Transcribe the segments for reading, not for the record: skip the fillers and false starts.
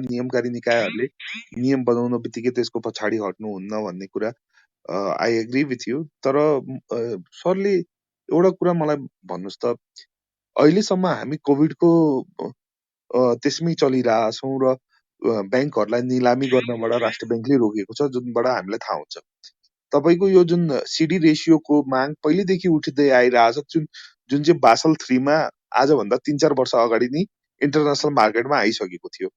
नियमकारी निकायहरूले नियम बनाउन बित्तिकै त्यसको पछाडि हट्नुहुन्न भन्ने कुरा आई एग्री विथ यु। तर सरले एउटा कुरा मलाई भन्नुहोस् त, अहिलेसम्म हामी कोभिडको त्यसमै चलिरहेछौँ र ब्याङ्कहरूलाई निलामी गर्नबाट राष्ट्र ब्याङ्कले रोकेको छ, जुनबाट हामीलाई थाहा हुन्छ। तपाईँको यो जुन सिडी रेसियोको माग पहिलेदेखि उठ्दै आइरहेछ, जुन चाहिँ बासल 3 मा आजभन्दा 3-4 वर्ष अगाडि नै इन्टरनेसनल मार्केटमा आइसकेको थियो।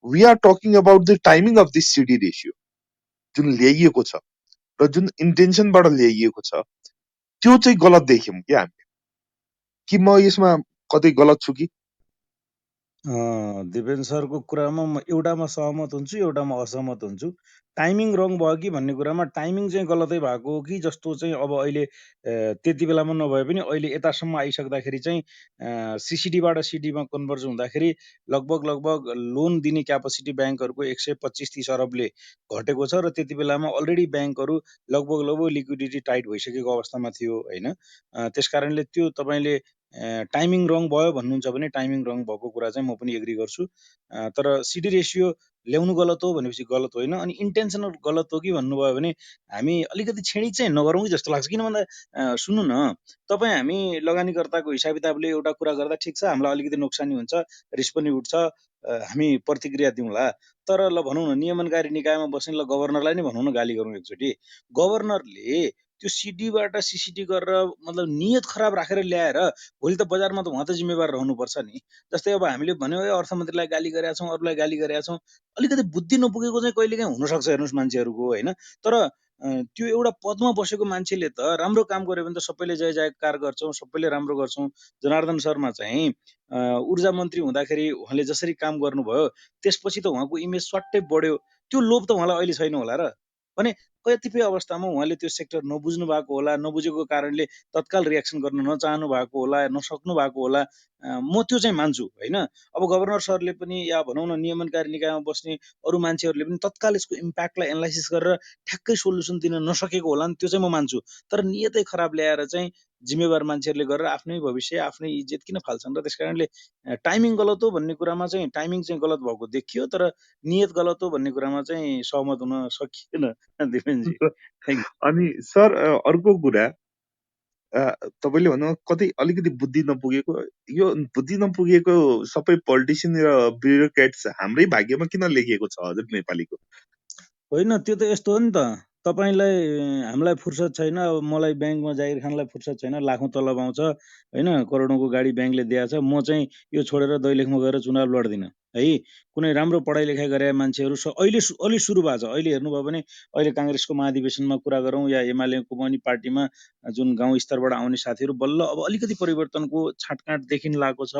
We are talking about the timing of this CD ratio जुन ल्याइएको छ र जुन इन्टेन्सनबाट ल्याइएको छ, त्यो चाहिँ गलत देख्यौँ क्या हामी। कि म यसमा कतै गलत छु कि? दिपेन सरको कुरामा म एउटामा सहमत हुन्छु, एउटामा असहमत हुन्छु। टाइमिङ रङ भयो कि भन्ने कुरामा टाइमिङ चाहिँ गलतै भएको हो कि जस्तो चाहिँ अब अहिले त्यति बेलामा नभए पनि अहिले यतासम्म आइसक्दाखेरि चाहिँ सिसिडीबाट सिडीमा कन्भर्ज हुँदाखेरि लगभग लोन दिने क्यापासिटी ब्याङ्कहरूको 125-30 अरबले घटेको छ र त्यति बेलामा अलरेडी ब्याङ्कहरू लगभग लिक्विडिटी टाइट भइसकेको अवस्थामा थियो होइन। त्यस कारणले त्यो तपाईँले टाइमिङ रङ भयो भन्नुहुन्छ भने टाइमिङ रङ भएको कुरा चाहिँ म पनि एग्री गर्छु। तर सिडी रेसियो ल्याउनु गलत हो भनेपछि गलत होइन। अनि इन्टेन्सनल गलत हो कि भन्नुभयो भने हामी अलिकति छेडी चाहिँ नगरौँ कि जस्तो लाग्छ। किन भन्दा सुन्नु न, तपाईँ हामी लगानीकर्ताको हिसाब किताबले एउटा कुरा गर्दा ठिक छ, हामीलाई अलिकति नोक्सानी हुन्छ, रिस्क पनि उठ्छ, हामी प्रतिक्रिया दिउँला। तर ल भनौँ न, नियमनकारी निकायमा बस्ने ल गभर्नरलाई नै भनौँ न, गाली गरौँ एकचोटि, गभर्नरले त्यो सिडीबाट सिसिडी गरेर मतलब नियत खराब राखेर ल्याएर भोलि त बजारमा त उहाँ त जिम्मेवार रहनुपर्छ नि। जस्तै अब हामीले भन्यो अर्थमन्त्रीलाई गाली गरेका छौँ, अरूलाई गाली गरेका छौँ, अलिकति बुद्धि नपुगेको चाहिँ कहिलेकाहीँ हुनसक्छ हेर्नुहोस् मान्छेहरूको होइन। तर त्यो एउटा पदमा बसेको मान्छेले त राम्रो काम गर्यो भने त सबैले जय जयकार गर्छौँ, सबैले राम्रो गर्छौँ। जनार्दन शर्मा चाहिँ ऊर्जा मन्त्री हुँदाखेरि उहाँले जसरी काम गर्नुभयो त्यसपछि त उहाँको इमेज स्वाट्टै बढ्यो। त्यो लोभ त उहाँलाई अहिले छैन होला र? भने कतिपय अवस्थामा उहाँले त्यो सेक्टर नबुझ्नु भएको होला, नबुझेको कारणले तत्काल रियाक्सन गर्न नचाहनु भएको होला, नसक्नु भएको होला। म त्यो चाहिँ मान्छु होइन। अब गभर्नर सरले पनि या भनौँ न नियमनकारी निकायमा बस्ने अरू मान्छेहरूले पनि तत्काल यसको इम्प्याक्टलाई एनालाइसिस गरेर ठ्याक्कै सोल्युसन दिन नसकेको होला नि, त्यो चाहिँ म मान्छु। तर नियतै खराब ल्याएर चाहिँ जिम्मेवार मान्छेहरूले गरेर आफ्नै भविष्य आफ्नै इज्जत किन फाल्छन् र? त्यस कारणले टाइमिङ गलत हो भन्ने कुरामा चाहिँ टाइमिङ चाहिँ गलत भएको देखियो, तर नियत गलत हो भन्ने कुरामा चाहिँ सहमत हुन सकिएन दिपेनजी। Thank you. अनि सर अर्को कुरा, तपाईँले भन्नु कतै अलिकति बुद्धि नपुगेको, यो बुद्धि नपुगेको सबै पोलिटिसियन र ब्युरोक्रेट्स हाम्रै भाग्यमा किन लेखिएको छ हजुर नेपालीको? होइन, त्यो त यस्तो हो नि त, तपाईँलाई हामीलाई फुर्सद छैन, अब मलाई ब्याङ्कमा जागिर खानलाई फुर्सद छैन, लाखौँ तलब आउँछ होइन, करोडौँको गाडी ब्याङ्कले दिएको छ, म चाहिँ यो छोडेर दैलेखमा गएर चुनाव लड्दिनँ है। कुनै राम्रो पढाइ लेखाइ गरेका मान्छेहरू अहिले अलि सुरु भएको छ। अहिले हेर्नुभयो भने अहिले काङ्ग्रेसको महाधिवेशनमा कुरा गरौँ या एमालेको पनि पार्टीमा जुन गाउँ स्तरबाट आउने साथीहरू बल्ल अब अलिकति परिवर्तनको छाँटकाँट देखिन लागेको छ।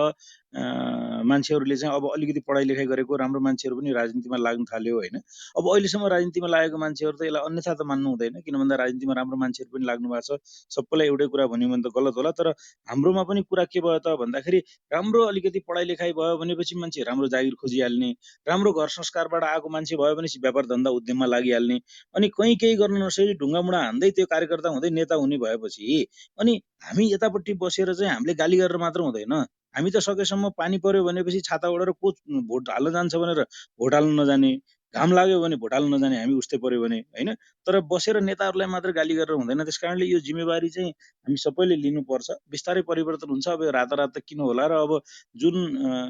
मान्छेहरूले चाहिँ अब अलिकति पढाइ लेखाइ गरेको राम्रो मान्छेहरू पनि राजनीतिमा लाग्न थाल्यो होइन। अब अहिलेसम्म राजनीतिमा लागेको मान्छेहरू त यसलाई अन्यथा त मान्नु हुँदैन, किन भन्दा राजनीतिमा राम्रो मान्छेहरू पनि लाग्नु भएको छ। सबैलाई एउटै कुरा भन्यो भने त गलत होला। तर हाम्रोमा पनि कुरा के भयो त भन्दाखेरि राम्रो अलिकति पढाइ लेखाइ भयो भनेपछि मान्छे राम्रो जागिर खोजिहाल्ने, राम्रो घर संस्कारबाट आएको मान्छे भयो भने व्यापार धन्दा उद्यममा लागिहाल्ने। अनि कहीँ केही गर्न नसकी ढुङ्गामुढा हान्दै त्यो कार्यकर्ता हुँदै नेता हुने भएपछि अनि हामी यतापट्टि बसेर चाहिँ हामीले गाली गरेर मात्र हुँदैन। हामी त सकेसम्म पानी पर्यो भनेपछि छाता ओढेर को भोट हाल्न जान्छ भनेर भोट हाल्न नजाने, घाम लाग्यो भने भोट हाल्न नजाने हामी उस्तै पर्यो भने होइन। तर बसेर नेताहरूलाई मात्र गाली गरेर हुँदैन। त्यस कारणले यो जिम्मेवारी चाहिँ हामी सबैले लिनुपर्छ। बिस्तारै परिवर्तन हुन्छ। अब यो रातारात त किन होला र? अब जुन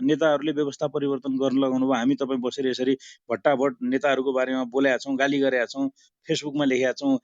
नेताहरूले व्यवस्था परिवर्तन गर्न लगाउनु भयो, हामी तपाईँ बसेर यसरी भट्टाभट नेताहरूको बारेमा बोलेका छौँ, गाली गरेका छौँ, फेसबुकमा लेखेका छौँ,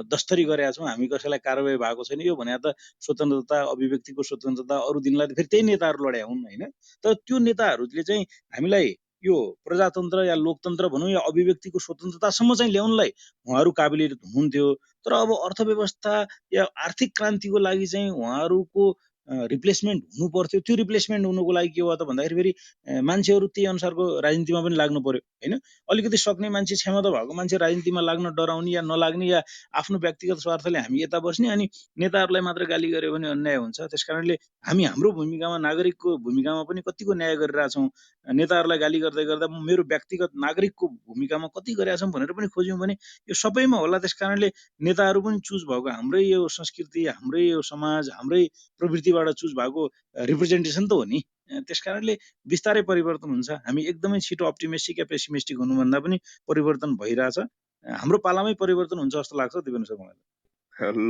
दस्तरी गरेका छौँ, हामी कसैलाई कारवाही भएको छैन। यो भने त स्वतन्त्रता, अभिव्यक्तिको स्वतन्त्रता अरू दिनलाई फेरि त्यही नेताहरू लड्या हुन् होइन। तर त्यो नेताहरूले चाहिँ हामीलाई यो प्रजातन्त्र या लोकतन्त्र भनौँ या अभिव्यक्तिको स्वतन्त्रतासम्म चाहिँ ल्याउनलाई उहाँहरू काबिलियत हुनुहुन्थ्यो। तर अब अर्थव्यवस्था या आर्थिक क्रान्तिको लागि चाहिँ उहाँहरूको रिप्लेसमेन्ट हुनु पर्थ्यो। त्यो रिप्लेसमेन्ट हुनुको लागि के भयो त भन्दाखेरि फेरि मान्छेहरू त्यही अनुसारको राजनीतिमा पनि लाग्नु पर्यो होइन। अलिकति सक्ने मान्छे, क्षमता भएको मान्छे राजनीतिमा लाग्न डराउने या नलाग्ने या आफ्नो व्यक्तिगत स्वार्थले हामी यता बस्ने, अनि नेताहरूलाई मात्र गाली गर्यो भने अन्याय हुन्छ। त्यस कारणले हामी हाम्रो भूमिकामा, नागरिकको भूमिकामा पनि कतिको न्याय गरिरहेछौँ। नेताहरूलाई गाली गर्दै गर्दा मेरो व्यक्तिगत नागरिकको भूमिकामा कति गरेका छौँ भनेर पनि खोज्यौँ भने यो सबैमा होला। त्यस कारणले नेताहरू पनि चुज भएको हाम्रै यो संस्कृति, हाम्रै यो समाज, हाम्रै प्रवृत्तिबाट चुज भएको रिप्रेजेन्टेसन त हो नि। त्यसकारणले बिस्तारै परिवर्तन हुन्छ। हामी एकदमै छिटो अप्टिमिस्टिक या पेसिमिस्टिक हुनुभन्दा पनि परिवर्तन भइरहेछ। हाम्रो पालामै परिवर्तन हुन्छ जस्तो लाग्छ दिपेन्द्र सर मलाई।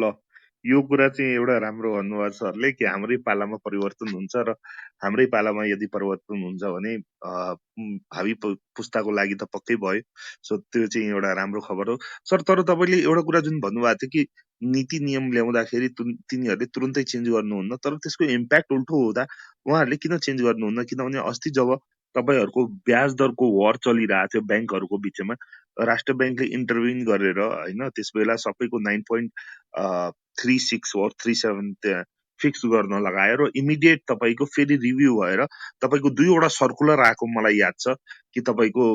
ल यो कुरा चाहिँ एउटा राम्रो भन्नुभयो सरले कि हाम्रै पालामा परिवर्तन हुन्छ र हाम्रै पालामा यदि परिवर्तन हुन्छ भने भावी पुस्ताको लागि त पक्कै भयो। सो त्यो चाहिँ एउटा राम्रो खबर हो सर। तर तपाईँले एउटा कुरा जुन भन्नुभएको थियो कि नीति नियम ल्याउँदाखेरि तिनीहरूले तुरुन्तै चेन्ज गर्नुहुन्न, तर त्यसको इम्प्याक्ट उल्टो हुँदा उहाँहरूले किन चेन्ज गर्नुहुन्न? किनभने अस्ति जब तपाईँहरूको ब्याज दरको वार चलिरहेको थियो ब्याङ्कहरूको बिचमा, राष्ट्र ब्याङ्कले इन्टरभ्युन गरेर होइन त्यस बेला सबैको 9.36 वा 37 त्यहाँ फिक्स गर्न लगायो र इमिडिएट तपाईँको फेरि रिभ्यू भएर तपाईँको 2वटा सर्कुलर आएको मलाई याद छ कि तपाईँको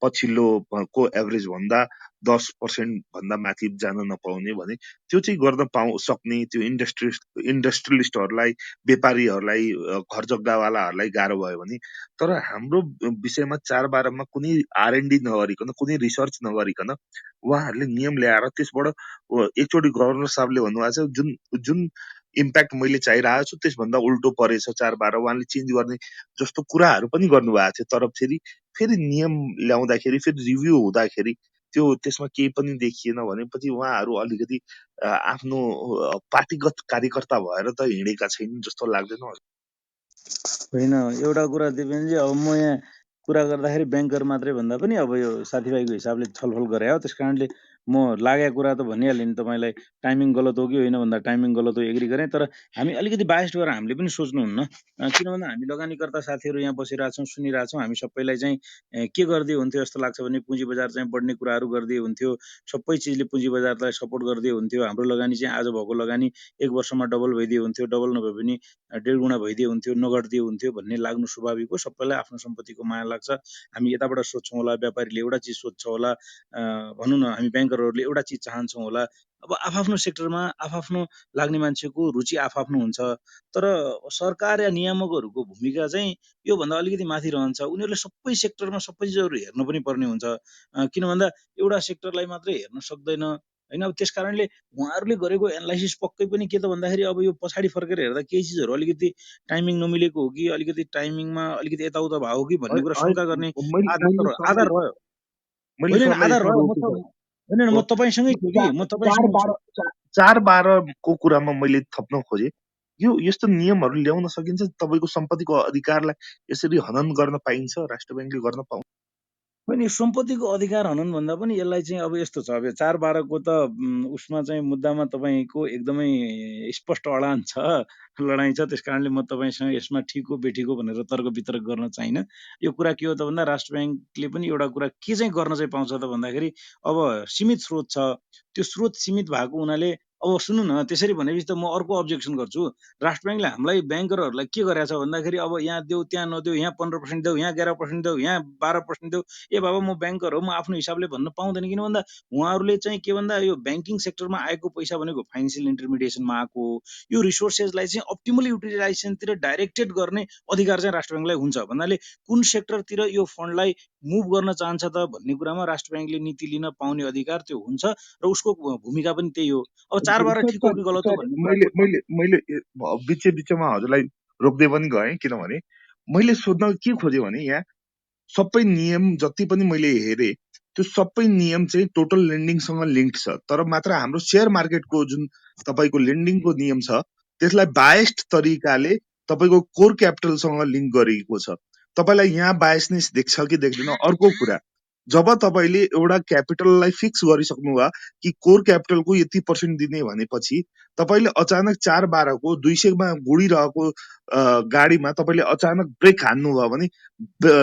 पछिल्लो को एभरेज भन्दा 10% भन्दा माथि जान नपाउने भने त्यो चाहिँ गर्न सक्ने त्यो इन्डस्ट्रियलिस्टहरूलाई, व्यापारीहरूलाई, घर जग्गावालाहरूलाई गाह्रो भयो भने, तर हाम्रो विषयमा 4/12 मा कुनै R&D नगरिकन, कुनै रिसर्च नगरिकन उहाँहरूले नियम ल्याएर त्यसबाट एकचोटि गभर्नर साहबले भन्नुभएको छ जुन इम्प्याक्ट मैले चाहिरहेको छु त्यसभन्दा उल्टो परेछ 4/12 उहाँले चेन्ज गर्ने जस्तो कुराहरू पनि गर्नुभएको थियो। तर फेरि नियम ल्याउँदाखेरि फेरि रिभ्यू हुँदाखेरि त्यसमा केही पनि देखिएन भनेपछि उहाँहरू अलिकति आफ्नो पार्टीगत कार्यकर्ता भएर त हिँडेका छैनन् जस्तो लाग्दैन? होइन, एउटा कुरा दिपेनजी, अब म यहाँ कुरा गर्दाखेरि ब्याङ्कर मात्रै भन्दा पनि अब यो साथीभाइको हिसाबले छलफल गरे हो, त्यस कारणले म लागेको कुरा त भनिहालेँ नि तपाईँलाई। टाइमिङ गलत हो कि होइन भन्दा टाइमिङ गलत हो एग्री गरेँ, तर हामी अलिकति बायस्ड भएर हामीले पनि सोच्नुहुन्न। किन भन्दा हामी लगानीकर्ता साथीहरू यहाँ बसिरहेछौँ, सुनिरहेछौँ। हामी सबैलाई चाहिँ के गरिदिए हुन्थ्यो जस्तो लाग्छ भने पुँजी बजार चाहिँ बढ्ने कुराहरू गरिदिए हुन्थ्यो, सबै चिजले पुँजी बजारलाई सपोर्ट गरिदिए हुन्थ्यो। हाम्रो लगानी चाहिँ आज भएको लगानी 1 वर्षमा डबल भइदिए हुन्थ्यो, डबल नभए पनि 1.5 गुणा भइदिए हुन्थ्यो, नघटिदिए हुन्थ्यो भन्ने लाग्नु स्वाभाविक हो। सबैलाई आफ्नो सम्पत्तिको माया लाग्छ। हामी यताबाट सोध्छौँ होला, व्यापारीले एउटा चिज सोध्छ होला, भनौँ न हामी ब्याङ्करहरूले एउटा चिज चाहन्छौँ होला। अब आफ्नो सेक्टरमा आफ्नो लाग्ने मान्छेको रुचि आफ्नो हुन्छ। तर सरकार या नियामकहरूको भूमिका चाहिँ योभन्दा अलिकति माथि रहन्छ। उनीहरूले सबै सेक्टरमा सबै चिजहरू हेर्नु पनि पर्ने हुन्छ। किन भन्दा एउटा सेक्टरलाई मात्रै हेर्न सक्दैन होइन। अब त्यस कारणले उहाँहरूले गरेको एनालाइसिस पक्कै पनि के त भन्दाखेरि अब यो पछाडि फर्केर हेर्दा केही चिजहरू अलिकति टाइमिङ नमिलेको हो कि अलिकति टाइमिङमा अलिकति यताउता भएको हो कि भन्ने कुरा शङ्का गर्ने आधार रह्यो। होइन, आधार रह्यो। होइन, म तपाईँसँगै छु कि म तपाईँसँगै छु। 4/12 को कुरामा मैले थप्न खोजेँ, यस्तो नियमहरू ल्याउन सकिन्छ? तपाईँको सम्पत्तिको अधिकारलाई यसरी हनन गर्न पाइन्छ? राष्ट्र ब्याङ्कले गर्न पाउँछ? होइन, सम्पत्तिको अधिकार हनन भन्दा पनि यसलाई चाहिँ अब यस्तो छ, अब 4/12 को त उसमा चाहिँ मुद्दामा तपाईँको एकदमै स्पष्ट अडान छ, लडाइँ छ। त्यस कारणले म तपाईँसँग यसमा ठिक हो बेठिक हो भनेर तर्क वितर्क गर्न चाहिनँ। यो कुरा के हो त भन्दा राष्ट्र ब्याङ्कले पनि एउटा कुरा के चाहिँ गर्न चाहिँ पाउँछ त भन्दाखेरि अब सीमित स्रोत छ, त्यो स्रोत सीमित भएको हुनाले अब सुन्नु न, त्यसरी भनेपछि त म अर्को अब्जेक्सन गर्छु। राष्ट्र ब्याङ्कले हामीलाई ब्याङ्करहरूलाई के गरेको छ भन्दाखेरि अब यहाँ देऊ त्यहाँ नदेऊ, यहाँ 15% देऊ, यहाँ 11% देऊ, यहाँ 12% देऊ। ए बाबा म ब्याङ्कर हो, म आफ्नो हिसाबले भन्न पाउँदैन। किन भन्दा उहाँहरूले चाहिँ के भन्दा यो ब्याङ्किङ सेक्टरमा आएको पैसा भनेको फाइनेन्सियल इन्टरमिडिएसनमा आएको, यो रिसोर्सेसलाई चाहिँ अप्टिमल युटिलाइजेसनतिर डाइरेक्टेड गर्ने अधिकार चाहिँ राष्ट्र ब्याङ्कलाई हुन्छ भन्नाले कुन सेक्टरतिर यो फन्डलाई मुभ गर्न चाहन्छ त भन्ने कुरामा राष्ट्र ब्याङ्कले नीति लिन पाउने अधिकार त्यो हुन्छ र उसको भूमिका पनि त्यही हो। अब 4/12 ठिक हो कि गलत हो भन्ने कुरा मैले बिचमा हजुरलाई रोक्दै पनि गएँ, किनभने मैले सोध्न के खोजेँ भने यहाँ सबै नियम जति पनि मैले हेरेँ त्यो सबै नियम चाहिँ टोटल लेन्डिङसँग लिङ्क छ, तर मात्र हाम्रो सेयर मार्केटको जुन तपाईँको लेन्डिङको नियम छ त्यसलाई बायस्ड तरिकाले तपाईँको कोर क्यापिटलसँग लिङ्क गरिएको छ। तपाईँलाई यहाँ बायसनेस देख्छ कि देख्दैन अर्को कुरा। जब तपाईँले एउटा क्यापिटललाई फिक्स गरिसक्नु भयो कि कोर क्यापिटलको यति % दिने भनेपछि तपाईँले अचानक 4/12 को 200 मा गुडिरहेको गाडीमा तपाईँले अचानक ब्रेक हान्नुभयो भने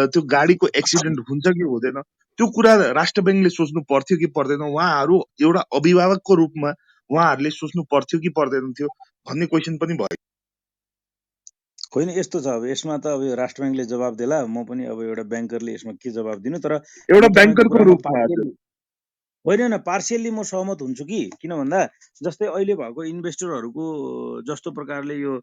त्यो गाडीको एक्सिडेन्ट हुन्छ कि हुँदैन, त्यो कुरा राष्ट्र ब्याङ्कले सोच्नु पर्थ्यो कि पर्दैन? उहाँहरू एउटा अभिभावकको रूपमा उहाँहरूले सोच्नु पर्थ्यो कि पर्दैन थियो भन्ने क्वेसन पनि भयो। होइन, यस्तो छ, अब यसमा त अब राष्ट्र ब्याङ्कले जवाब देला, म पनि अब एउटा ब्याङ्करले यसमा के जवाब दिनु। तर एउटा ब्याङ्करको रूपमा होइन, पार्सियल्ली म सहमत हुन्छु कि किन भन्दा जस्तै अहिले भएको इन्भेस्टरहरूको जस्तो प्रकारले यो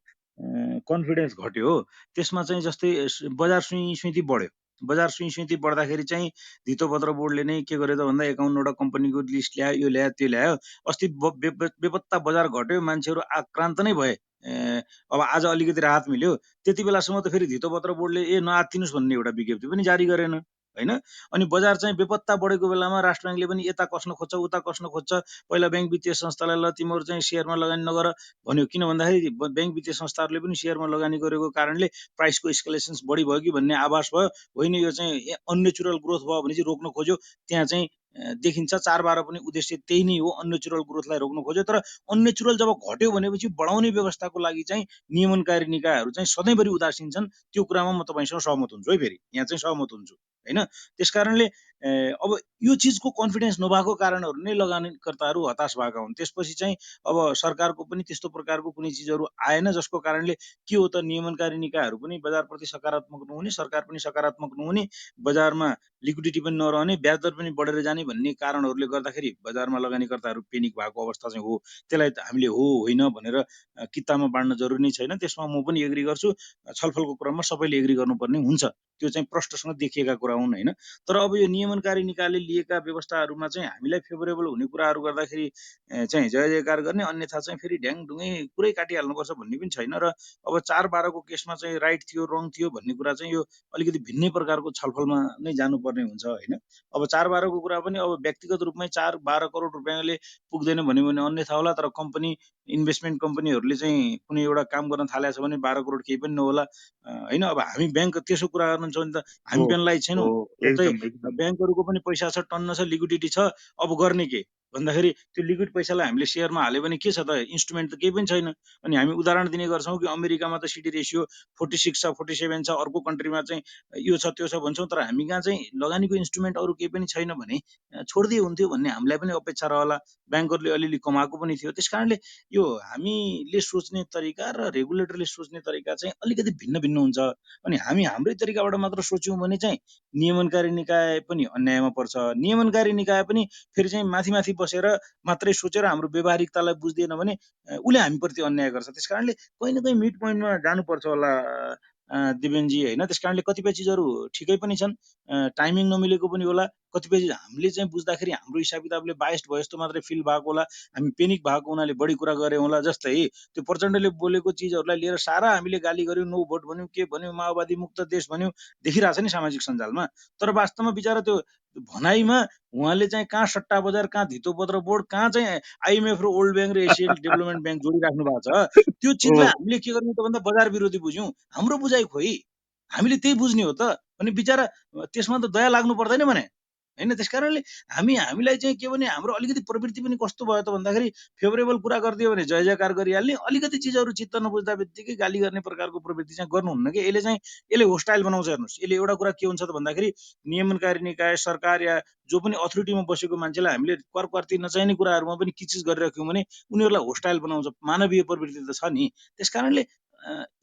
कन्फिडेन्स घट्यो, त्यसमा चाहिँ जस्तै बजार सुइती बढ्यो बजार सुइसुइती बढ्दाखेरि चाहिँ धितोपत्र बोर्डले नै के गर्यो त भन्दा 51वटा कम्पनीको लिस्ट ल्यायो, यो ल्यायो त्यो ल्यायो। अस्ति बेपत्ता बजार घट्यो, मान्छेहरू आक्रान्त नै भए। अब आज अलिकति राहत मिल्यो, त्यति बेलासम्म त फेरि धितोपत्र बोर्डले नआत्तिनुस् भन्ने एउटा विज्ञप्ति पनि जारी गरेन होइन। अनि बजार चाहिँ बेपत्ता बढेको बेलामा राष्ट्र ब्याङ्कले पनि यता कस्न खोज्छ उता कस्न खोज्छ। पहिला ब्याङ्क वित्तीय संस्थालाई ल तिमीहरू चाहिँ सेयरमा लगानी नगर भन्यो, किन भन्दाखेरि ब्याङ्क वित्तीय संस्थाहरूले पनि सेयरमा लगानी गरेको कारणले प्राइसको एस्केलेसन्स बढी भयो कि भन्ने आभास भयो। होइन यो चाहिँ अननेचुरल ग्रोथ भयो भने चाहिँ रोक्न खोज्यो। त्यहाँ चाहिँ देखिन्छ 4-12 पनि उद्देश्य त्यही नै हो, अननेचुरल ग्रोथलाई रोक्न खोज्यो। तर अननेचुरल जब घट्यो भनेपछि बढाउने व्यवस्थाको लागि चाहिँ नियमनकारी निकायहरू चाहिँ सधैँभरि उदासीन छन्। त्यो कुरामा म तपाईँसँग सहमत हुन्छु है। फेरि यहाँ चाहिँ सहमत हुन्छु होइन। त्यस कारणले अब यो चिजको कन्फिडेन्स नभएको कारणहरू नै लगानीकर्ताहरू हताश भएका हुन्। त्यसपछि चाहिँ अब सरकारको पनि त्यस्तो प्रकारको कुनै चिजहरू आएन, जसको कारणले के हो त नियमनकारी निकायहरू पनि बजारप्रति सकारात्मक नहुने, सरकार पनि सकारात्मक नहुने, बजारमा लिक्विडिटी पनि नरहने, ब्याज दर पनि बढेर जाने भन्ने कारणहरूले गर्दाखेरि बजारमा लगानीकर्ताहरू पेनिक भएको अवस्था चाहिँ हो। त्यसलाई हामीले हो होइन भनेर किताबमा बाँड्न जरुरी नै छैन। त्यसमा म पनि एग्री गर्छु। छलफलको क्रममा सबैले एग्री गर्नुपर्ने हुन्छ। त्यो चाहिँ प्रष्टसँग देखिएका कुरा हुन् होइन। तर अब यो नियमनकारी निकायले लिएका व्यवस्थाहरूमा चाहिँ हामीलाई फेभरेबल हुने कुराहरू गर्दाखेरि चाहिँ जय जयकार गर्ने, अन्यथा चाहिँ फेरि ढ्याङढुङ्गै पुरै काटिहाल्नुपर्छ भन्ने पनि छैन। र अब 4-12को केसमा चाहिँ राइट थियो रङ थियो भन्ने कुरा चाहिँ यो अलिकति भिन्नै प्रकारको छलफलमा नै जानुपर्ने हुन्छ होइन। अब 4-12को कुरा पनि अब व्यक्तिगत रूपमै 4-12 करोड रुपियाँले पुग्दैन भन्यो भने अन्यथा होला। तर कम्पनी इन्भेस्टमेन्ट कम्पनीहरूले चाहिँ कुनै एउटा काम गर्न थालेको छ भने 12 करोड केही पनि नहोला होइन। अब हामी ब्याङ्क त्यसो कुरा गर्नुहुन्छ भने त हामी हो पेनलाइज छैनौँ। हो जस्तै एकदम एकदम ब्याङ्कहरूको पनि पैसा छ, टन्न छ, लिक्विडिटी छ, अब गर्ने के भन्दाखेरि त्यो लिक्विड पैसालाई हामीले सेयरमा हाल्यो भने के छ त, इन्स्ट्रुमेन्ट त केही पनि छैन। अनि हामी उदाहरण दिने गर्छौँ कि अमेरिकामा त सिडी रेसियो 46 छ, 47 छ, अर्को कन्ट्रीमा चाहिँ यो छ त्यो छ भन्छौँ। तर हामी कहाँ चाहिँ लगानीको इन्स्ट्रुमेन्ट अरू केही पनि छैन भने छोडिदिए हुन्थ्यो भन्ने हामीलाई पनि अपेक्षा रहला। ब्याङ्करले अलिअलि कमाएको पनि थियो। त्यस कारणले यो हामीले सोच्ने तरिका र रेगुलेटरले सोच्ने तरिका चाहिँ अलिकति भिन्न भिन्न हुन्छ। अनि हामी हाम्रै तरिकाबाट मात्र सोच्यौँ भने चाहिँ नियमनकारी निकाय पनि अन्यायमा पर्छ। नियमनकारी निकाय पनि फेरि चाहिँ माथि माथि बसेर मात्रै सोचेर हाम्रो व्यवहारिकतालाई बुझ्दैन भने उसले हामीप्रति अन्याय गर्छ। त्यस कारणले कहीँ न कहीँ मिड पोइन्टमा जानुपर्छ होला दिवेनजी होइन। त्यस कारणले कतिपय चिजहरू ठिकै पनि छन्, टाइमिङ नमिलेको पनि होला। कतिपय चिज हामीले चाहिँ बुझ्दाखेरि हाम्रो हिसाब किताबले बाइस्ड भयो जस्तो मात्रै फिल भएको होला, हामी पेनिक भएको हुनाले बढी कुरा गरे होला। जस्तै त्यो प्रचण्डले बोलेको चिजहरूलाई लिएर सारा हामीले गाली गर्यौँ, नो भोट भन्यौँ, के भन्यौँ, माओवादी मुक्त देश भन्यौँ, देखिरहेछ नि सामाजिक सञ्जालमा। तर वास्तवमा बिचरा त्यो भनाइमा उहाँले चाहिँ कहाँ सट्टा बजार, कहाँ धितोपत्र बोर्ड, कहाँ चाहिँ आइएमएफ र वर्ल्ड ब्याङ्क र एसियन डेभलपमेन्ट ब्याङ्क जोडिराख्नु भएको छ। त्यो चिजलाई ओ हामीले के गर्नु त भन्दा बजार विरोधी बुझ्यौँ। हाम्रो बुझाइ खोइ हामीले त्यही बुझ्ने हो त। अनि बिचरा त्यसमा त दया लाग्नु पर्दैन भने होइन। त्यस कारणले हामीलाई चाहिँ के भने हाम्रो अलिकति प्रवृत्ति पनि कस्तो भयो त भन्दाखेरि फेभरेबल कुरा गरिदियो भने जय जयकार गरिहाल्ने, अलिकति चिजहरू चित्त नबुझ्दा बित्तिकै गाली गर्ने प्रकारको प्रवृत्ति चाहिँ गर्नुहुन्न कि। यसले होस्टाइल बनाउँछ। हेर्नुहोस्, यसले एउटा कुरा के हुन्छ त भन्दाखेरि नियमनकारी निकाय, सरकार या जो पनि अथोरिटीमा बसेको मान्छेलाई हामीले करकर्ती नचाहिने कुराहरूमा पनि किचिज गरिराख्यौँ भने उनीहरूलाई होस्टाइल बनाउँछ। मानवीय प्रवृत्ति त छ नि। त्यस कारणले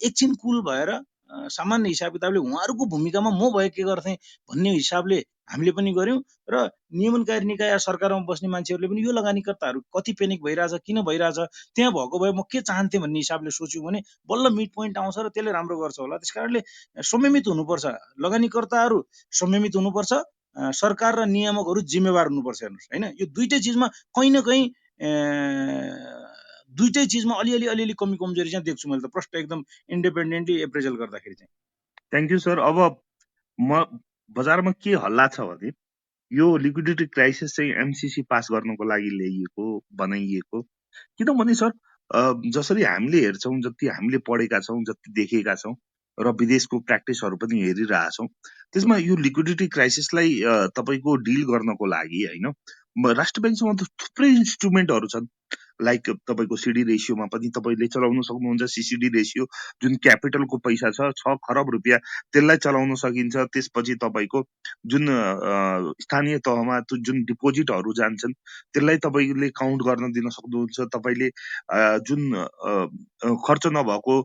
एकछिन कुल भएर सामान्य हिसाब किताबले उहाँहरूको भूमिकामा म भए के गर्थेँ भन्ने हिसाबले हामीले पनि गऱ्यौँ। र नियमनकारी निकाय सरकारमा बस्ने मान्छेहरूले पनि यो लगानीकर्ताहरू कति पेनिक भइरहेछ, किन भइरहेछ, त्यहाँ भएको भए म के चाहन्थेँ भन्ने हिसाबले सोच्यौँ भने बल्ल मिड पोइन्ट आउँछ र त्यसले राम्रो गर्छ होला। त्यस कारणले संयमित हुनुपर्छ, लगानीकर्ताहरू संयमित हुनुपर्छ, सरकार र नियामकहरू जिम्मेवार हुनुपर्छ। हेर्नुहोस् होइन, यो दुइटै चिजमा कहीँ न कहीँ दुइटै चिजमा अलिअलि कमी कमजोरी चाहिँ देख्छु मैले त प्रष्ट एकदम इन्डिपेन्डेन्टली एप्रेजल गर्दाखेरि चाहिँ। Thank you sir. अब म बजारमा के हल्ला छ भने यो लिक्विडिटी क्राइसिस चाहिँ एमसिसी पास गर्नको लागि ल्याइएको बनाइएको। किनभने सर जसरी हामीले हेर्छौँ, जति हामीले पढेका छौँ, जति देखेका छौँ र विदेशको प्र्याक्टिसहरू पनि हेरिरहेछौँ, त्यसमा यो लिक्विडिटी क्राइसिसलाई तपाईँको डिल गर्नको लागि होइन राष्ट्र ब्याङ्कसँग त थुप्रै इन्स्ट्रुमेन्टहरू छन्। लाइक तपाईँको सिडी रेसियोमा पनि तपाईँले चलाउन सक्नुहुन्छ। सिसिडी रेसियो जुन क्यापिटलको पैसा छ 6 खरब रुपियाँ, त्यसलाई चलाउन सकिन्छ। त्यसपछि तपाईँको जुन स्थानीय तहमा जुन डिपोजिटहरू जान्छन् त्यसलाई तपाईँले काउन्ट गर्न दिन सक्नुहुन्छ। तपाईँले जुन खर्च नभएको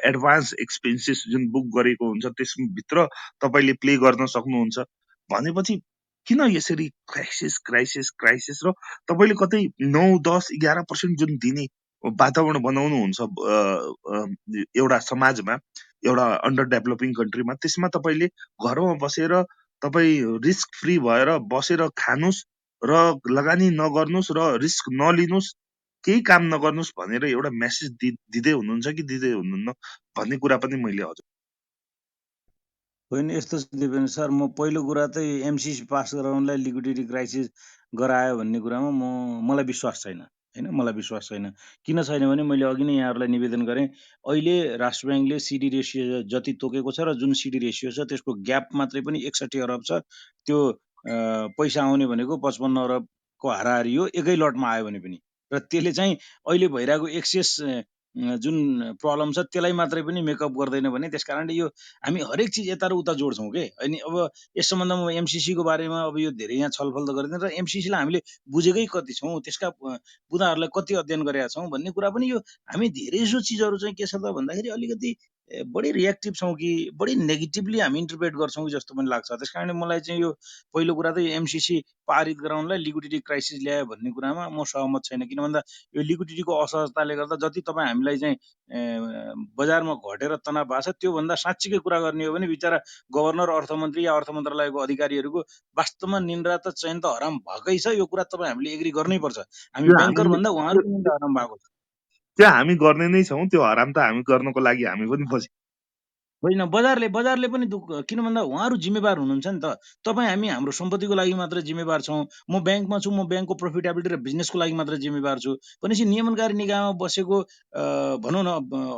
एडभान्स एक्सपेन्सेस जुन बुक गरेको हुन्छ त्यसभित्र तपाईँले प्ले गर्न सक्नुहुन्छ। भनेपछि किन यसरी क्राइसिस क्राइसिस क्राइसिस र तपाईँले कतै 9, 10, 11% जुन दिने वातावरण बनाउनुहुन्छ एउटा समाजमा, एउटा अन्डर डेभलपिङ कन्ट्रीमा, त्यसमा तपाईँले घरमा बसेर तपाईँ रिस्क फ्री भएर बसेर खानुस् र लगानी नगर्नुस् र रिस्क नलिनुस्, केही काम नगर्नुस् भनेर एउटा मेसेज दिँदै हुनुहुन्छ कि दिँदै हुनुहुन्न भन्ने कुरा पनि मैले हजुर होइन यस्तो दिपेन सर, म पहिलो कुरा त एमसिसी पास गराउनलाई लिक्विडिटी क्राइसिस गरायो भन्ने कुरामा मलाई विश्वास छैन होइन, मलाई विश्वास छैन। किन छैन भने मैले अघि नै यहाँहरूलाई निवेदन गरेँ, अहिले राष्ट्र ब्याङ्कले सिडी रेसियो जति तोकेको छ र जुन सिडी रेसियो छ त्यसको ग्याप मात्रै पनि 61 अरब छ। त्यो पैसा आउने भनेको 55 अरबको हाराहारी हो एकै लटमा आयो भने पनि, र त्यसले चाहिँ अहिले भइरहेको एक्सेस जुन प्रब्लम छ त्यसलाई मात्रै पनि मेकअप गर्दैन भने, त्यस कारणले यो हामी हरेक चिज यता र उता जोड्छौँ के। अनि अब यस सम्बन्धमा एमसिसीको बारेमा अब यो धेरै यहाँ छलफल त गरिँदैन, र एमसिसीलाई हामीले बुझेकै कति छौँ, त्यसका बुदाहरूलाई कति अध्ययन गरेका छौँ भन्ने कुरा पनि, यो हामी धेरैजसो चिजहरू चाहिँ के छ त भन्दाखेरि अलिकति बढी रियाक्टिभ छौँ कि बढी नेगेटिभली हामी इन्टरप्रेट गर्छौँ कि जस्तो पनि लाग्छ। त्यस कारणले मलाई चाहिँ यो पहिलो कुरा त एमसिसी पारित गराउनलाई लिक्विडिटी क्राइसिस ल्यायो भन्ने कुरामा म सहमत छैन। किन भन्दा यो लिक्विडिटीको असहजताले गर्दा जति तपाईँ हामीलाई चाहिँ बजारमा घटेर तनाव भएको छ, त्योभन्दा साँच्चीकै कुरा गर्ने हो भने बिचरा गभर्नर, अर्थमन्त्री या अर्थ मन्त्रालयको अधिकारीहरूको वास्तवमा निन्द्रा त चयन त हराम भएकै छ। यो कुरा तपाईँ हामीले एग्री गर्नै पर्छ। हामी त्यो ब्याङ्कर हामीले भन्दा उहाँहरूको निन्द्रा हराम भएको छ। त्यो हामी गर्ने नै छौँ, त्यो हराम त हामी गर्नको लागि हामी पनि पछि होइन, बजारले पनि किन भन्दा उहाँहरू जिम्मेवार हुनुहुन्छ नि त। तपाईँ हामी हाम्रो सम्पत्तिको लागि मात्र जिम्मेवार छौँ। म ब्याङ्कमा छु, म ब्याङ्कको प्रोफिटेबिलिटी र बिजनेसको लागि मात्र जिम्मेवार छु भनेपछि नियमनकारी निकायमा बसेको भनौँ न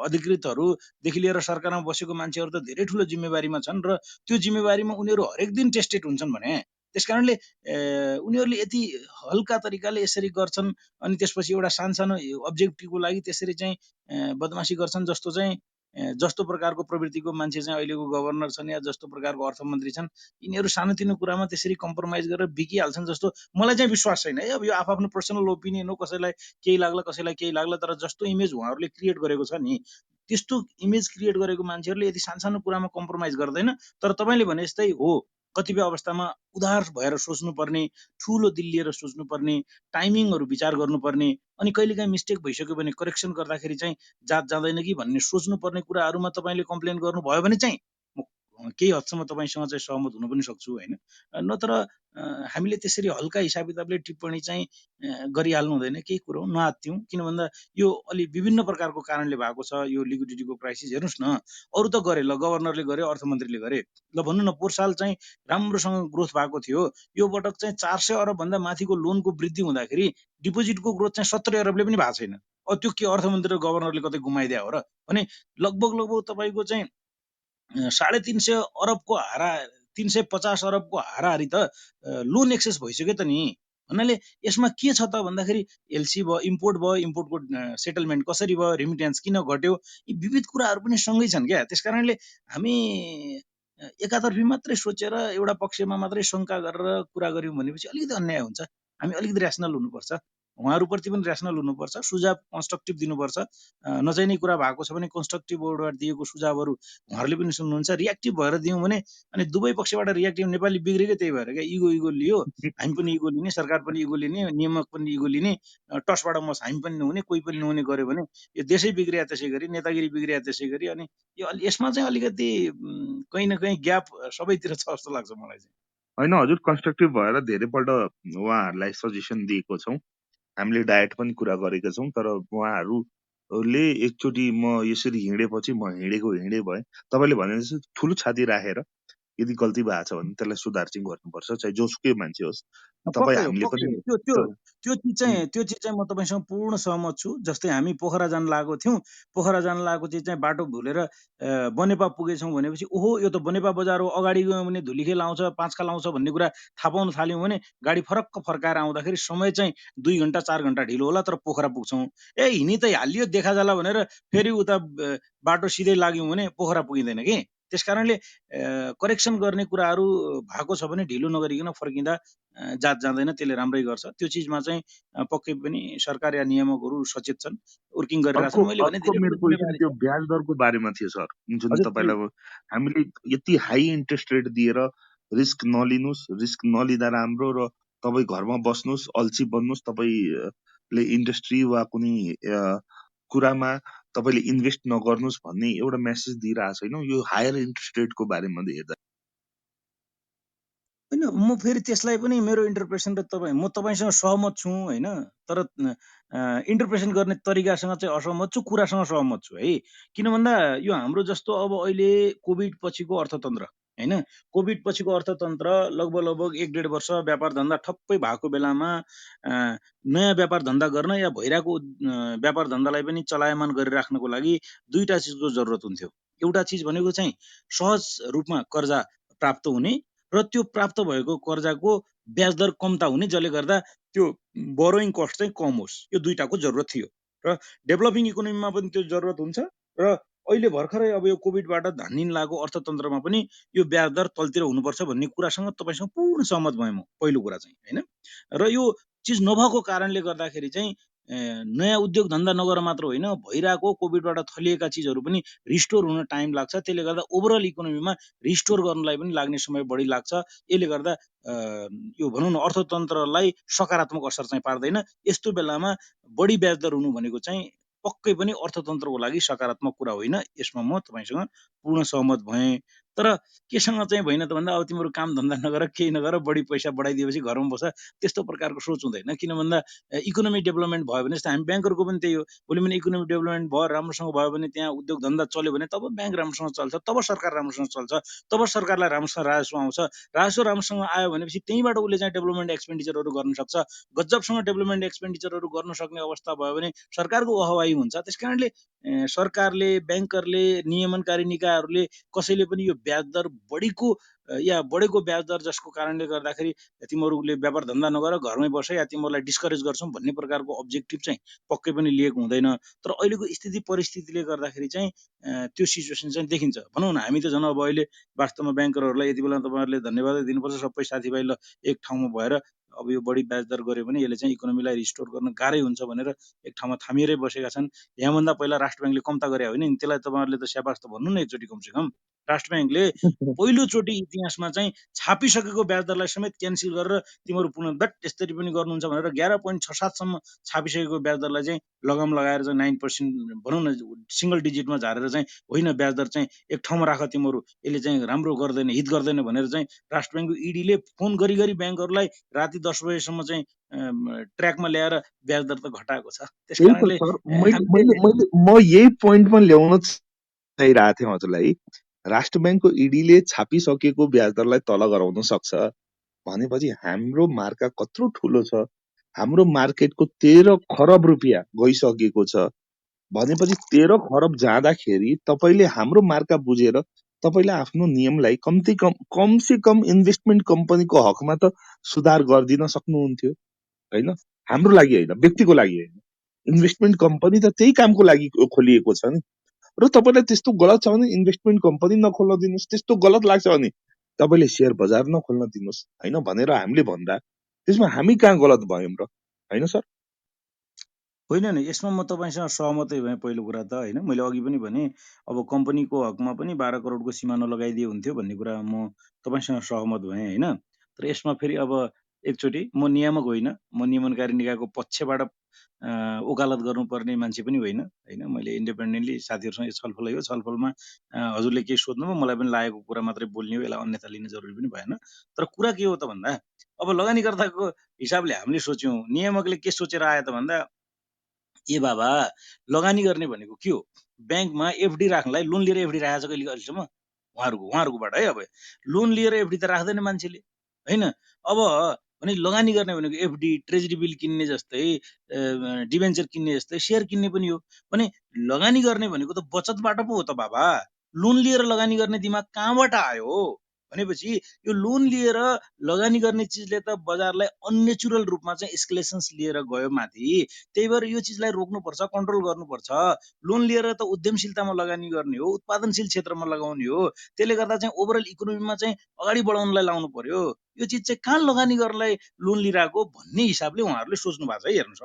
अधिकृतहरूदेखि लिएर सरकारमा बसेको मान्छेहरू त धेरै ठुलो जिम्मेवारीमा छन्, र त्यो जिम्मेवारीमा उनीहरू हरेक दिन टेस्टेड हुन्छन् भने त्यस कारणले उनीहरूले यति हल्का तरिकाले यसरी गर्छन् अनि त्यसपछि एउटा सानसानो अब्जेक्टिभको लागि त्यसरी चाहिँ बदमासी गर्छन् जस्तो चाहिँ जस्तो प्रकारको प्रवृत्तिको मान्छे चाहिँ अहिलेको गभर्नर छन् या जस्तो प्रकारको अर्थमन्त्री छन्, यिनीहरू सानोतिनो कुरामा त्यसरी कम्प्रोमाइज गरेर बिकिहाल्छन् जस्तो मलाई चाहिँ विश्वास छैन है। अब यो आफ्नो पर्सनल ओपिनियन हो, कसैलाई केही लाग्ला कसैलाई केही लाग्ला, तर जस्तो इमेज उहाँहरूले क्रिएट गरेको छ नि, त्यस्तो इमेज क्रिएट गरेको मान्छेहरूले यति सानसानो कुरामा कम्प्रोमाइज गर्दैन। तर तपाईँले भने जस्तै हो, कतिपय अवस्थामा उदार भएर सोच्नुपर्ने, ठुलो दिल लिएर सोच्नुपर्ने, टाइमिङहरू विचार गर्नुपर्ने, अनि कहिलेकाहीँ मिस्टेक भइसक्यो भने करेक्सन गर्दाखेरि चाहिँ जात जाँदैन कि भन्ने सोच्नुपर्ने कुराहरूमा तपाईँले कम्प्लेन गर्नुभयो भने चाहिँ म केही हदसम्म तपाईँसँग चाहिँ सहमत हुन पनि सक्छु होइन। नत्र हामीले त्यसरी हल्का हिसाब किताबले टिप्पणी चाहिँ गरिहाल्नु हुँदैन, केही कुरो नआत्तियौँ। किन भन्दा यो अलि विभिन्न प्रकारको कारणले भएको छ यो लिक्विडिटीको क्राइसिस। हेर्नुहोस् न, अरू त गरे, ल गभर्नरले गरे, अर्थमन्त्रीले गरे, ल भन्नु न पोहोर साल चाहिँ राम्रोसँग ग्रोथ भएको थियो, यो पटक चाहिँ 400 अरबभन्दा माथिको लोनको वृद्धि हुँदाखेरि डिपोजिटको ग्रोथ चाहिँ 70 अरबले पनि भएको छैन। त्यो के अर्थमन्त्री र गभर्नरले कतै गुमाइदिया हो र भने लगभग तपाईँको चाहिँ 350 अरबको 350 अरबको हाराहारी त लोन एक्सेस भइसक्यो त नि। भन्नाले यसमा के छ त भन्दाखेरि एलसी भयो, इम्पोर्टको सेटलमेन्ट कसरी भयो, रिमिटेन्स किन घट्यो, यी विविध कुराहरू पनि सँगै छन् क्या। त्यस कारणले हामी एकातर्फी मात्रै सोचेर एउटा पक्षमा मात्रै शङ्का गरेर कुरा गर्यौँ भनेपछि अलिकति अन्याय हुन्छ। हामी अलिकति ऱ्यासनल हुनुपर्छ, उहाँहरूप्रति पनि ऱ्यासनल हुनुपर्छ, सुझाव कन्स्ट्रक्टिभ दिनुपर्छ। नचाहिने कुरा भएको छ भने कन्स्ट्रक्टिभ बोर्डबाट दिएको सुझावहरू उहाँहरूले पनि सुन्नुहुन्छ। रियाक्टिभ भएर दियौँ भने अनि दुवै पक्षबाट रियाक्टिभ, नेपाली बिग्रेकै त्यही भएर क्या, इगो लियो, हामी पनि इगो लिने, सरकार पनि इगो लिने, नियामक पनि इगो लिने, टसबाट मस हामी पनि नहुने, कोही पनि नहुने गर्यो भने यो देशै बिग्रिया त्यसै गरी, नेतागिरी बिग्रिया त्यसै गरी। अनि यो यसमा चाहिँ अलिकति कहीँ न कहीँ ग्याप सबैतिर छ जस्तो लाग्छ मलाई चाहिँ। होइन हजुर, कन्स्ट्रक्टिभ भएर धेरैपल्ट उहाँहरूलाई सजेसन दिएको छौँ, हामीले डायट पनि कुरा गरेका छौँ, तर उहाँहरूले एकचोटि म यसरी हिँडेपछि म हिँडे भएँ, तपाईँले भने जस्तो ठुलो छाती राखेर यदि गल्ती भएको छ भने त्यसलाई सुधार चाहिँ गर्नुपर्छ, चाहे जोसुकै मान्छे होस्। तपाईँ पक्कै हो, हामीले पक्कै पनि हो। त्यो चिज चाहिँ म तपाईँसँग पूर्ण सहमत छु। जस्तै हामी पोखरा जान लागेको थियौँ, पोखरा जान लागेको चिज चाहिँ बाटो भुलेर बनेपा पुगेछौँ भनेपछि ओहो यो त बनेपा बजार हो, अगाडि गयौँ भने धुलीखेल आउँछ, पाँचखाल आउँछ भन्ने कुरा थाहा पाउन थाल्यौँ भने गाडी फरक्क फर्काएर आउँदाखेरि समय चाहिँ 2 घन्टा 4 घन्टा ढिलो होला, तर पोखरा पुग्छौँ। हिँडी त हालियो देखा जाला भनेर फेरि उता बाटो सिधै लाग्यौँ भने पोखरा पुगिँदैन कि। त्यस कारणले करेक्सन गर्ने कुराहरू भएको छ भने ढिलो नगरिकन फर्किँदा जात जाँदैन, त्यसले राम्रै गर्छ। त्यो चिजमा चाहिँ पक्कै पनि सरकार या नियामकहरू सचेत छन्, वर्किङ अर्को गरिरहेछन्। मैले भने अर्को धेरै मेरो कुरो क्वेसन जिम्मेवारी त्यो छ। ब्याज दरको बारेमा थियो सर, जुन हजुर प्लिज। तपाईँलाई हामीले यति हाई इन्ट्रेस्ट रेट दिएर रिस्क नलिनुहोस्, रिस्क नलिँदा राम्रो, र तपाईँ घरमा बस्नुहोस्, अल्छी बन्नुहोस्, तपाईँले इन्डस्ट्री वा कुनै कुरामा तपाईँले इन्भेस्ट नगर्नुहोस् भन्ने एउटा मेसेज दिइरहेको छैन यो हायर इन्ट्रेस्ट रेटको बारेमा हेर्दा। होइन म फेरि त्यसलाई पनि मेरो इन्टरप्रेसन र म तपाईँसँग सहमत छु होइन, तर इन्टरप्रेसन गर्ने तरिकासँग चाहिँ असहमत छु, कुरासँग सहमत छु है। किन भन्दा यो हाम्रो जस्तो अब अहिले कोभिड पछिको अर्थतन्त्र होइन, कोभिड पछिको अर्थतन्त्र लगभग 1.5 वर्ष व्यापार धन्दा ठप्पै भएको बेलामा नयाँ व्यापार धन्दा गर्न या भइरहेको व्यापार धन्दालाई पनि चलायमान गरिराख्नको लागि दुईटा चिजको जरुरत हुन्थ्यो। एउटा चिज भनेको चाहिँ सहज रूपमा कर्जा प्राप्त हुने र त्यो प्राप्त भएको कर्जाको ब्याज दर कम्ता हुने, जसले गर्दा त्यो बोरोइङ कस्ट चाहिँ कम होस्, यो दुईटाको जरुरत थियो र डेभलपिङ इकोनोमीमा पनि त्यो जरुरत हुन्छ र अहिले भर्खरै अब यो कोभिडबाट धानिन लागेको अर्थतन्त्रमा पनि यो ब्याज दर तलतिर हुनुपर्छ भन्ने कुरासँग तपाईँसँग पूर्ण सहमत भएँ म, पहिलो कुरा चाहिँ होइन। र यो चिज नभएको कारणले गर्दाखेरि चाहिँ नयाँ उद्योग धन्दा नगर मात्र होइन, भइरहेको कोभिडबाट थलिएका चिजहरू पनि रिस्टोर हुन टाइम लाग्छ, त्यसले गर्दा ओभरअल इकोनोमीमा रिस्टोर गर्नलाई पनि लाग्ने समय बढी लाग्छ। यसले गर्दा यो भनौँ न अर्थतन्त्रलाई सकारात्मक असर चाहिँ पार्दैन। यस्तो बेलामा बढी ब्याज दर हुनु भनेको चाहिँ पक्कै पनि अर्थतन्त्रको लागि सकारात्मक कुरा होइन, यसमा म तपाईँसँग पूर्ण सहमत भएँ। तर केसँग चाहिँ भएन त भन्दा अब तिम्रो काम धन्दा नगर, केही नगर, बढी पैसा बढाइदिएपछि घरमा बस्छ, त्यस्तो प्रकारको सोच हुँदैन। किन भन्दा इकोनोमिक डेभलपमेन्ट भयो भने जस्तो हामी ब्याङ्करको पनि त्यही हो, भोलि पनि इकोनोमिक डेभलपमेन्ट भयो, राम्रोसँग भयो भने, त्यहाँ उद्योग धन्दा चल्यो भने तब ब्याङ्क राम्रोसँग चल्छ, तब सरकार राम्रोसँग चल्छ, तब सरकारलाई राम्रोसँग राजस्व आउँछ। राजस्व राम्रोसँग आयो भनेपछि त्यहीँबाट उसले चाहिँ डेभलपमेन्ट एक्सपेन्डिचरहरू गर्न सक्छ। गजबसँग डेभलपमेन्ट एक्सपेन्डिचरहरू गर्न सक्ने अवस्था भयो भने सरकारको वाहवाही हुन्छ। त्यस कारणले सरकारले, ब्याङ्करले, नियमनकारी निकायहरूले कसैले पनि यो ब्याज दर बढीको या बढेको ब्याज दर जसको कारणले गर्दाखेरि तिमीहरूले व्यापार धन्दा नगर, घरमै बस, या तिमीहरूलाई डिस्करेज गर्छौँ भन्ने प्रकारको अब्जेक्टिभ चाहिँ पक्कै पनि लिएको हुँदैन। तर अहिलेको स्थिति परिस्थितिले गर्दाखेरि चाहिँ त्यो सिचुएसन चाहिँ देखिन्छ। भनौँ न हामी त झन् अब अहिले वास्तवमा ब्याङ्करहरूलाई यति बेला तपाईँहरूले धन्यवादै दिनुपर्छ, सबै साथीभाइ ल एक ठाउँमा भएर अब यो बढी ब्याज दर गऱ्यो भने यसले चाहिँ इकोनोमीलाई रिस्टोर गर्न गाह्रै हुन्छ भनेर एक ठाउँमा थामिएरै बसेका छन्। यहाँभन्दा पहिला राष्ट्र ब्याङ्कले कम्ता गरे होइन नि, त्यसलाई तपाईँहरूले त स्याबास त भन्नु न एकचोटि कमसेकम। राष्ट्र ब्याङ्कले पहिलोचोटि इतिहासमा चाहिँ छापिसकेको ब्याज दरलाई समेत क्यान्सल गरेर तिमीहरू पुनः दट यसरी पनि गर्नुहुन्छ भनेर 11.67 सम्म छापिसकेको ब्याज दरलाई चाहिँ लगाम लगाएर चाहिँ 9% भनौँ न सिङ्गल डिजिटमा झारेर चाहिँ होइन ब्याज दर चाहिँ एक ठाउँमा राख तिमीहरू, यसले चाहिँ राम्रो गर्दैन, हित गर्दैन भनेर चाहिँ राष्ट्र ब्याङ्कको इडीले फोन गरी ब्याङ्कहरूलाई राति 10 बजेसम्म चाहिँ ट्र्याकमा ल्याएर ब्याज दर त घटाएको छ। त्यस त्यही त कारणले सर, मैले हामीले मैले मैले म यही पोइन्टमा ल्याउन चाहिरहेको थिएँ हजुरलाई। राष्ट्र ब्याङ्कको इडीले छापिसकेको ब्याज दरलाई तल गराउन सक्छ भनेपछि हाम्रो मार्का कत्रो ठुलो छ, हाम्रो मार्केटको 13 खरब रुपियाँ गइसकेको छ भनेपछि 13 खरब जाँदाखेरि तपाईँले हाम्रो मार्का बुझेर तपाईँले आफ्नो नियमलाई कमसे कम इन्भेस्टमेन्ट कम्पनीको हकमा त सुधार गरिदिन सक्नुहुन्थ्यो होइन, हाम्रो लागि होइन, व्यक्तिको लागि होइन। इन्भेस्टमेन्ट कम्पनी त त्यही कामको लागि खोलिएको छ नि। र तपाईँलाई त्यस्तो गलत छ भने इन्भेस्टमेन्ट कम्पनी नखोल्न दिनुहोस्, त्यस्तो गलत लाग्छ भने तपाईँले सेयर बजार नखोल्न दिनुहोस् होइन भनेर हामीले भन्दा त्यसमा हामी कहाँ गलत भयौँ र, होइन सर? होइन नि, यसमा म तपाईँसँग सहमतै भएँ। पहिलो कुरा त होइन, मैले अघि पनि भने अब कम्पनीको हकमा पनि 12 करोडको सीमा नलगाइदिए हुन्थ्यो भन्ने कुरा म तपाईँसँग सहमत भएँ होइन। तर यसमा फेरि अब एकचोटि म नियामक होइन, म नियमनकारी निकायको पक्षबाट वकालत गर्नुपर्ने मान्छे पनि होइन होइन। मैले इन्डिपेन्डेन्टली साथीहरूसँग छलफल यो छलफलमा हजुरले केही सोध्नुभयो, मलाई पनि लागेको कुरा मात्रै बोल्ने हो, यसलाई अन्यथा लिने जरुरी पनि भएन। तर कुरा के हो त भन्दा अब लगानीकर्ताको हिसाबले हामीले सोच्यौँ, नियामकले के सोचेर आयो त भन्दा ए बाबा लगानी गर्ने भनेको के हो, ब्याङ्कमा एफडी राख्नलाई लोन लिएर एफडी राखेको छ कहिले अहिलेसम्म उहाँहरूकोबाट है। अब लोन लिएर एफडी त राख्दैन मान्छेले होइन। अब भने लगानी गर्ने भनेको एफडी, ट्रेजरी बिल किन्ने जस्तै, डिभेन्चर किन्ने जस्तै सेयर किन्ने पनि हो। भने लगानी गर्ने भनेको त बचतबाट पो हो त बाबा। लोन लिएर लगानी गर्ने दिमाग कहाँबाट आयो भनेपछि यो लोन लिएर लगानी गर्ने चिजले त बजारलाई अननेचुरल रूपमा चाहिँ एस्केलेसन्स लिएर गयो माथि। त्यही भएर यो चिजलाई रोक्नुपर्छ, कन्ट्रोल गर्नुपर्छ। लोन लिएर त उद्यमशीलतामा लगानी गर्ने हो, उत्पादनशील क्षेत्रमा लगाउने हो। त्यसले गर्दा चाहिँ ओभरअल इकोनोमीमा चाहिँ अगाडि बढाउनलाई लाउनु पर्यो। यो चिज चाहिँ कहाँ लगानी गर्नलाई लोन लिइरहेको भन्ने हिसाबले उहाँहरूले सोच्नु भएको छ है। हेर्नुहोस्,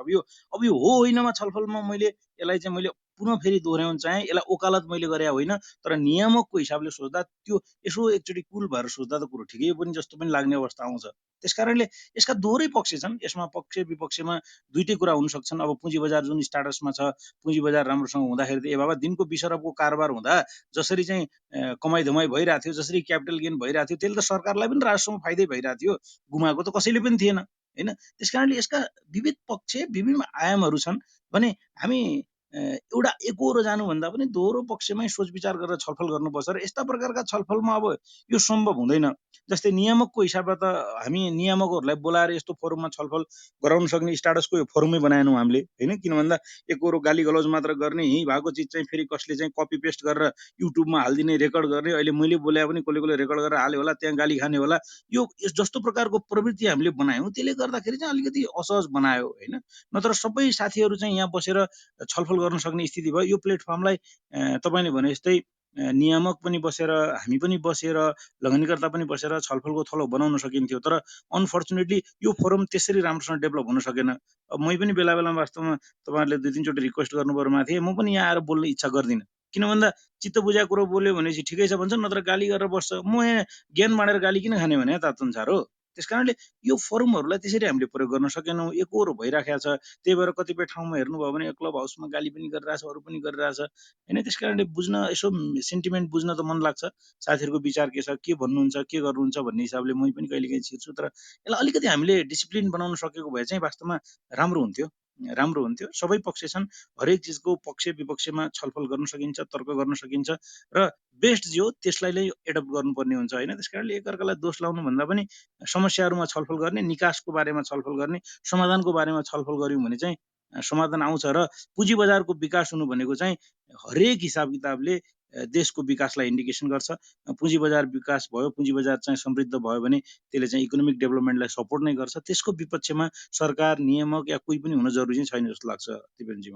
अब यो हो होइनमा छलफलमा मैले यसलाई चाहिँ मैले पुनः फेरि दोहोऱ्याउन चाहे, यसलाई ओकालत मैले गरे होइन, तर नियामकको हिसाबले सोच्दा त्यो यसो एकचोटि कुल भएर सोच्दा त कुरो ठिकै पनि जस्तो पनि लाग्ने अवस्था आउँछ। त्यसकारणले यसका दोहोरै पक्ष छन्, यसमा पक्ष विपक्षमा दुइटै कुरा हुन सक्छन्। अब पुँजी बजार जुन स्टाटसमा छ, पुँजी बजार राम्रोसँग हुँदाखेरि त ए बाबा दिनको 20 अरबको कारोबार हुँदा जसरी चाहिँ कमाइ धमाइ भइरहेको थियो, जसरी क्यापिटल गेन भइरहेको थियो, त्यसले त सरकारलाई पनि राजस्वमा फाइदै भइरहेको थियो, गुमाएको त कसैले पनि थिएन होइन। त्यसकारणले यसका विविध पक्ष विभिन्न आयामहरू छन् भने हामी एउटा एकहोरो जानुभन्दा पनि दोहोरो पक्षमै सोच विचार गरेर छलफल गर्नुपर्छ र यस्ता प्रकारका छलफलमा अब यो सम्भव हुँदैन। जस्तै नियामकको हिसाबबाट त हामी नियामकहरूलाई बोलाएर यस्तो फोरममा छलफल गराउन सक्ने स्टाटसको यो फोरमै बनाएनौँ हामीले होइन। किन भन्दा एकहोरो गाली गलौज मात्र गर्ने, यहीँ भएको चिज चाहिँ फेरि कसले चाहिँ कपी पेस्ट गरेर युट्युबमा हालिदिने, रेकर्ड गर्ने, अहिले मैले बोले पनि कसले कसले रेकर्ड गरेर हाल्यो होला, त्यहाँ गाली खाने होला, यो जस्तो प्रकारको प्रवृत्ति हामीले बनायौँ त्यसले गर्दाखेरि चाहिँ अलिकति असहज बनायो होइन। नत्र सबै साथीहरू चाहिँ यहाँ बसेर छलफल गर्न सक्ने स्थिति भयो। यो प्लेटफर्मलाई तपाईँले भने जस्तै नियामक पनि बसेर, हामी पनि बसेर, लगानीकर्ता पनि बसेर छलफलको थलो बनाउन सकिन्थ्यो। तर अनफर्चुनेटली यो फोरम त्यसरी राम्रोसँग डेभलप हुन सकेन। अब मै पनि बेला बेलामा वास्तवमा तपाईँहरूले 2-3 चोटि रिक्वेस्ट गर्नुभयो माथि, म पनि यहाँ आएर बोल्ने इच्छा गर्दिनँ। किन भन्दा चित्त बुझाएको कुरो बोल्यो भनेपछि ठिकै छ भन्छ, नत्र गाली गरेर बस्छ। म यहाँ ज्ञान बाँडेर गाली किन खाने भने तात अनुसार हो। त्यसकारणले यो फोरमहरूलाई त्यसरी हामीले प्रयोग गर्न सकेनौँ, एकहोरो भइराखेको छ। त्यही भएर कतिपय ठाउँमा हेर्नुभयो भने क्लब हाउसमा गाली पनि गरिरहेछ, अरू पनि गरिरहेछ होइन। त्यसकारणले बुझ्न यसो सेन्टिमेन्ट बुझ्न त मन लाग्छ, साथीहरूको विचार के छ, के भन्नुहुन्छ, के गर्नुहुन्छ भन्ने हिसाबले मै पनि कहिलेकाहीँ छिर्छु। तर यसलाई अलिकति हामीले डिसिप्लिन बनाउन सकेको भए चाहिँ वास्तवमा राम्रो हुन्थ्यो, राम्रो हुन्थ्यो। सबै पक्ष छन्, हरेक चिजको पक्ष विपक्षमा छलफल गर्न सकिन्छ, तर्क गर्न सकिन्छ र बेस्ट जे हो त्यसलाई नै एडप्ट गर्नुपर्ने हुन्छ होइन। त्यसकारणले एकअर्कालाई दोष लाउनु भन्दा पनि समस्याहरूमा छलफल गर्ने, निकासको बारेमा छलफल गर्ने, समाधानको बारेमा छलफल गऱ्यौँ भने चाहिँ समाधान आउँछ। र पुँजी बजारको विकास हुनु भनेको चाहिँ हरेक हिसाब किताबले देशको विकासलाई इन्डिकेसन गर्छ। पुँजी बजार विकास भयो, पुँजी बजार चाहिँ समृद्ध भयो भने त्यसले चाहिँ इकोनोमिक डेभलपमेन्टलाई सपोर्ट नै गर्छ। त्यसको विपक्षमा सरकार, नियामक या कोही पनि हुन जरुरी चाहिँ छैन जस्तो लाग्छ दिपेनजी।